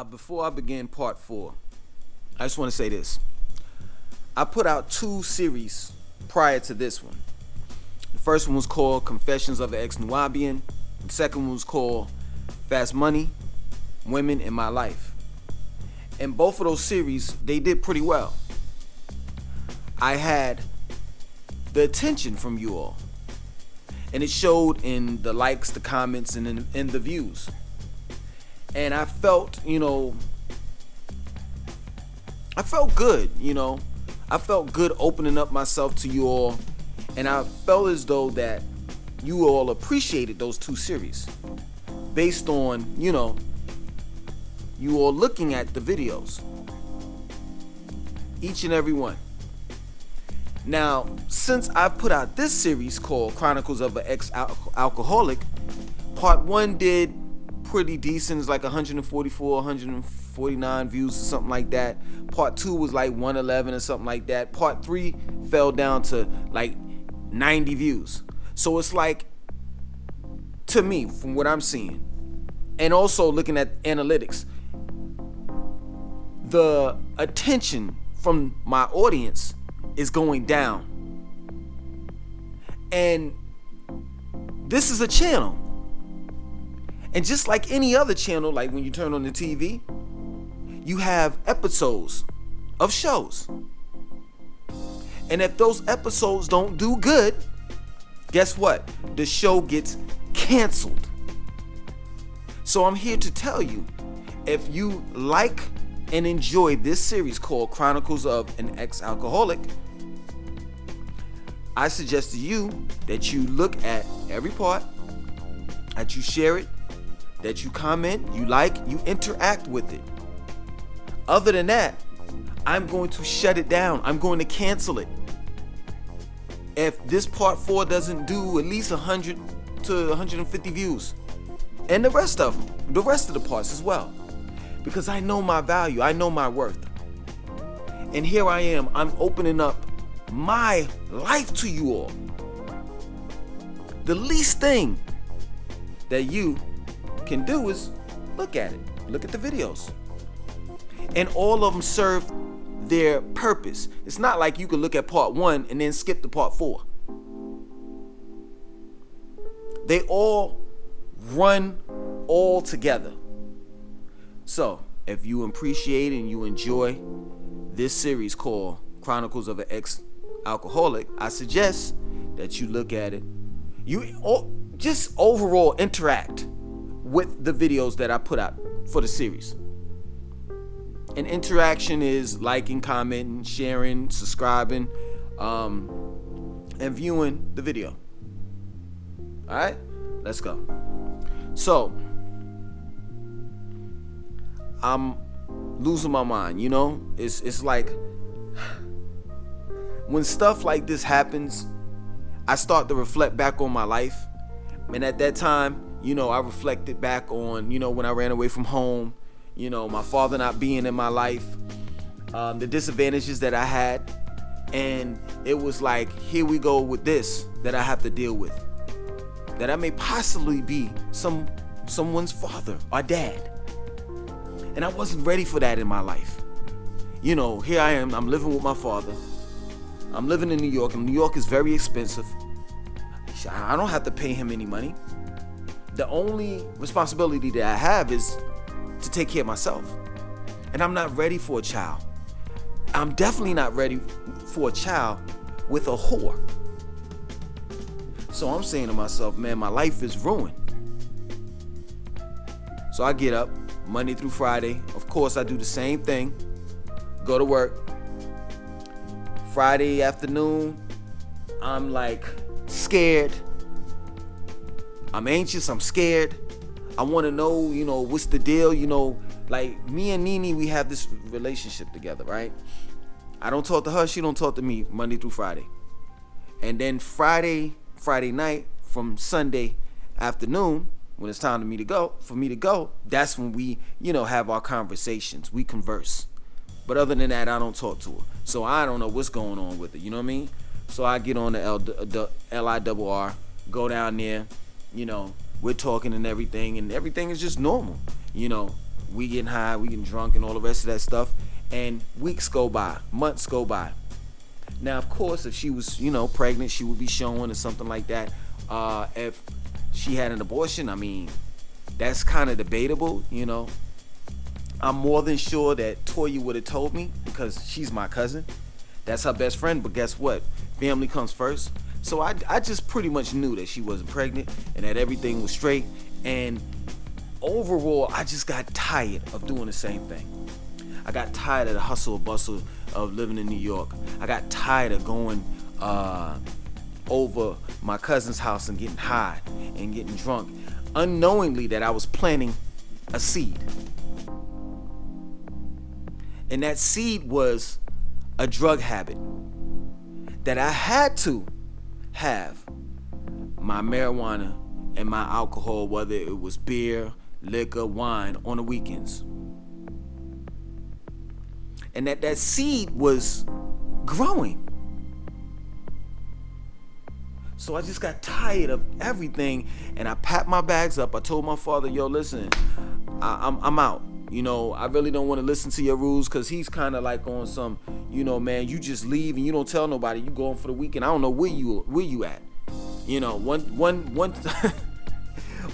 Before I begin part 4, I just want to say this. I put out 2 series prior to this one. The first one was called Confessions of an Ex-Nubian. The second one was called Fast Money, Women in My Life. And both of those series, they did pretty well. I had the attention from you all. And it showed in the likes, the comments, and in the views. And I felt, I felt good, I felt good opening up myself to you all. And I felt as though that you all appreciated those 2 series based on, you all looking at the videos. Each and every one. Now, since I put out this series called Chronicles of an Ex-Alcoholic, part 1 did pretty decent. It's like 144, 149 views or something like that. Part 2 was like 111 or something like that. Part 3 fell down to like 90 views. So it's like, to me, from what I'm seeing, and also looking at analytics, the attention from my audience is going down. And this is a channel. And just like any other channel, like when you turn on the TV, you have episodes of shows. And if those episodes don't do good, guess what? The show gets canceled. So I'm here to tell you, if you like and enjoy this series called Chronicles of an Ex-Alcoholic, I suggest to you that you look at every part, that you share it, that you comment, you like, you interact with it. Other than that, I'm going to shut it down. I'm going to cancel it. If this part 4 doesn't do at least 100 to 150 views, and the rest of the parts as well, because I know my value, I know my worth. And here I am, I'm opening up my life to you all. The least thing that you can do is look at it, look at the videos. And all of them serve their purpose. It's not like you can look at part 1 and then skip to part 4. They all run all together. So, if you appreciate and you enjoy this series called Chronicles of an Ex-Alcoholic, I suggest that you look at it. You just overall interact with the videos that I put out for the series. And interaction is liking, commenting, sharing, subscribing, and viewing the video. Alright, let's go. So, I'm losing my mind, It's like, when stuff like this happens, I start to reflect back on my life. And at that time, I reflected back on, when I ran away from home, my father not being in my life, the disadvantages that I had. And it was like, here we go with this that I have to deal with. That I may possibly be someone's father or dad. And I wasn't ready for that in my life. Here I am, I'm living with my father. I'm living in New York, and New York is very expensive. I don't have to pay him any money. The only responsibility that I have is to take care of myself. And I'm not ready for a child. I'm definitely not ready for a child with a whore. So I'm saying to myself, man, my life is ruined. So I get up Monday through Friday. Of course, I do the same thing. Go to work. Friday afternoon, I'm like scared. I'm anxious. I'm scared. I want to know, what's the deal? Like me and Nene, we have this relationship together, right? I don't talk to her. She don't talk to me Monday through Friday. And then Friday night from Sunday afternoon, when it's time for me to go, that's when we, have our conversations. We converse. But other than that, I don't talk to her. So I don't know what's going on with it. You know what I mean? So I get on the LIRR, go down there, we're talking and everything is just normal. we getting high, we getting drunk, and all the rest of that stuff. And weeks go by, months go by. Now, of course, if she was, pregnant, she would be showing or something like that. If she had an abortion, I mean, that's kind of debatable, I'm more than sure that Toya would have told me because she's my cousin. That's her best friend, but guess what? Family comes first. So I just pretty much knew that she wasn't pregnant and that everything was straight. And overall, I just got tired of doing the same thing. I got tired of the hustle and bustle of living in New York. I got tired of going over my cousin's house and getting high and getting drunk, unknowingly that I was planting a seed. And that seed was a drug habit that I had to have my marijuana and my alcohol, whether it was beer, liquor, wine, on the weekends. And that seed was growing. So I just got tired of everything, and I packed my bags up. I told my father, yo, listen, I'm out. I really don't want to listen to your rules, because he's kind of like on some, man, you just leave and you don't tell nobody. You going for the weekend. I don't know where you at.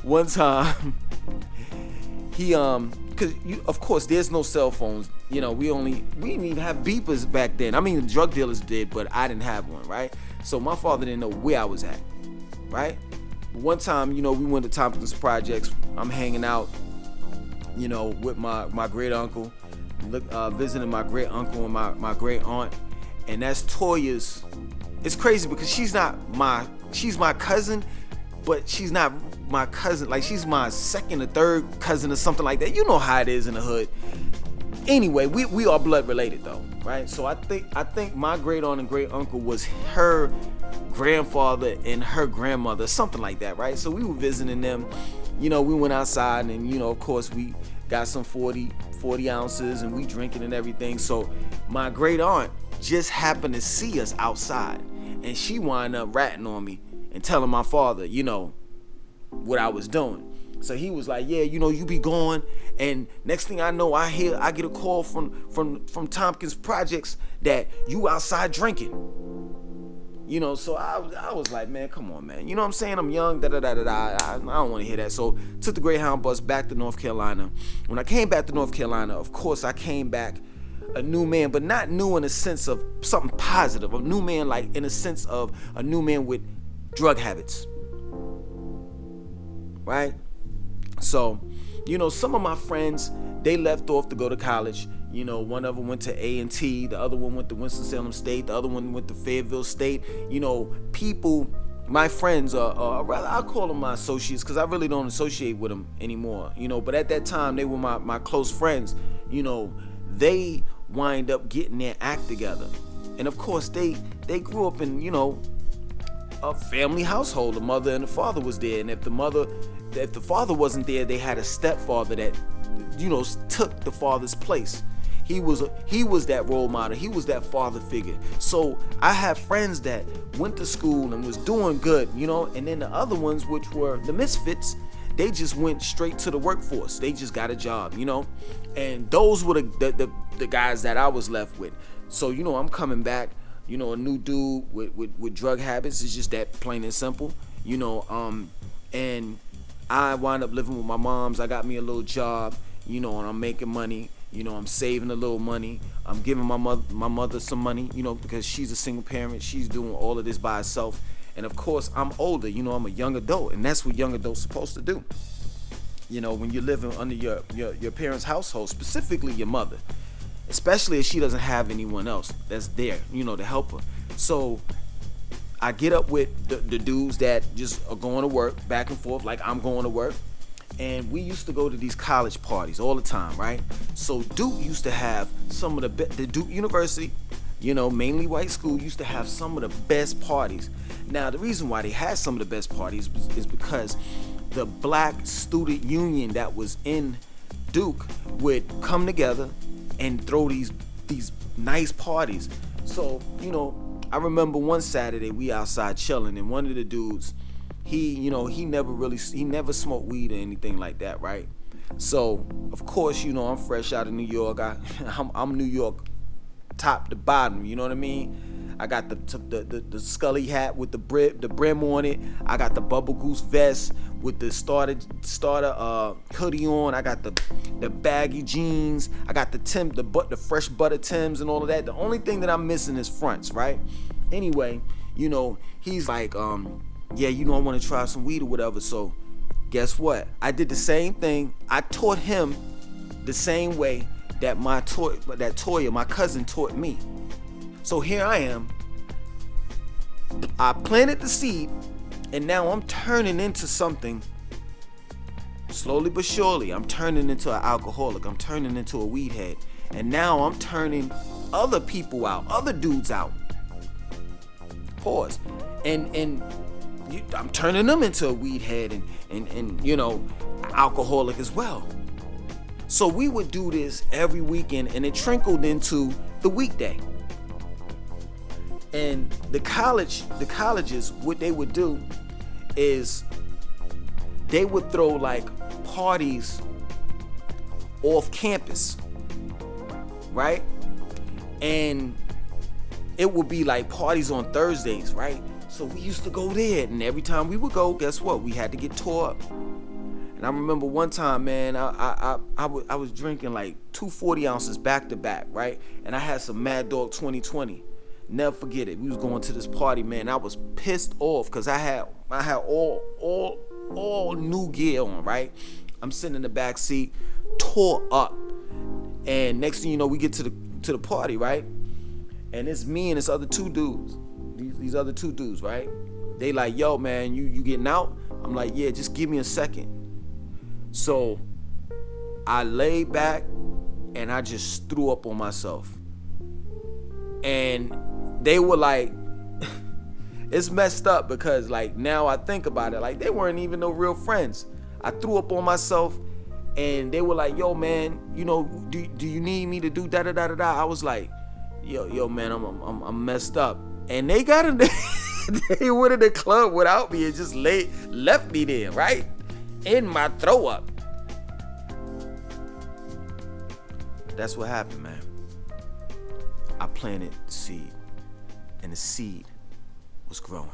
One time, he because of course there's no cell phones. We didn't even have beepers back then. I mean, the drug dealers did, but I didn't have one, right? So my father didn't know where I was at, right? But one time, we went to Tompkins Projects. I'm hanging out, with my great uncle, visiting my great uncle and my great aunt, and that's Toya's. It's crazy because she's my cousin, but she's not my cousin. Like, she's my second or third cousin or something like that. You know how it is in the hood. Anyway, we are blood related though, right? So I think my great aunt and great uncle was her grandfather and her grandmother, something like that, right? So we were visiting them. We went outside and, of course, we got some 40 ounces and we drinking and everything. So my great aunt just happened to see us outside, and she wound up ratting on me and telling my father, what I was doing. So he was like, yeah, you be going, and next thing I know, I get a call from Tompkins Projects that you outside drinking. So I was like, man, come on, man. You know what I'm saying? I'm young, I don't want to hear that. So took the Greyhound bus back to North Carolina. When I came back to North Carolina, of course, I came back a new man, but not new in a sense of something positive. A new man, like in a sense of a new man with drug habits, right? So, some of my friends, they left off to go to college. One of them went to A&T, the other one went to Winston-Salem State, the other one went to Fayetteville State. People, my friends are rather, I'll call them my associates, because I really don't associate with them anymore. But at that time, they were my close friends. They wind up getting their act together. And of course, they grew up in, a family household. The mother and the father was there, and if the father wasn't there, they had a stepfather that, took the father's place. He was that role model. He was that father figure. So I have friends that went to school and was doing good, and then the other ones, which were the misfits, they just went straight to the workforce. They just got a job, and those were the guys that I was left with. So, I'm coming back, a new dude with drug habits. It's just that plain and simple, and I wound up living with my moms. I got me a little job, and I'm making money. I'm saving a little money. I'm giving my mother some money, because she's a single parent. She's doing all of this by herself. And of course, I'm older. I'm a young adult, and that's what young adults supposed to do. When you're living under your parents' household, specifically your mother, especially if she doesn't have anyone else that's there, to help her. So I get up with the dudes that just are going to work back and forth, like I'm going to work. And we used to go to these college parties all the time, right? So Duke used to have some of the Duke University, mainly white school, used to have some of the best parties. Now, the reason why they had some of the best parties is because the black student union that was in Duke would come together and throw these nice parties. So, I remember one Saturday we outside chilling, and one of the dudes, he never smoked weed or anything like that, right? So of course, you know, I'm fresh out of New York. I'm New York top to bottom, you know what I mean? I got the Scully hat with the brim on it. I got the Bubble Goose vest with the starter hoodie on. I got the baggy jeans. I got the fresh butter Timbs and all of that. The only thing that I'm missing is fronts, right? Anyway, you know, he's like, yeah, you know, I want to try some weed or whatever. So guess what? I did the same thing. I taught him the same way that Toya, my cousin, taught me. So here I am. I planted the seed, and now I'm turning into something. Slowly but surely, I'm turning into an alcoholic. I'm turning into a weed head. And now I'm turning other people out, other dudes out. Pause. And I'm turning them into a weed head and you know, alcoholic as well. So we would do this every weekend, and it trickled into the weekday. And the colleges, what they would do is they would throw like parties off campus, right? And it would be like parties on Thursdays, right? So we used to go there, and every time we would go, guess what? We had to get tore up. And I remember one time, man, I was drinking like 240 ounces back to back, right? And I had some Mad Dog 2020. Never forget it. We was going to this party, man. I was pissed off because I had all new gear on, right? I'm sitting in the back seat, tore up. And next thing you know, we get to the party, right? And it's me and this other two dudes. These other two dudes, right? They like, yo, man, you getting out? I'm like, yeah, just give me a second. So I laid back and I just threw up on myself. And they were like, it's messed up because like now I think about it, like they weren't even no real friends. I threw up on myself and they were like, yo, man, you know, do you need me to do da da da da da? I was like, yo man, I'm messed up. And they got in there, they went in the club without me and just left me there, right? In my throw up. That's what happened, man. I planted the seed, and the seed was growing.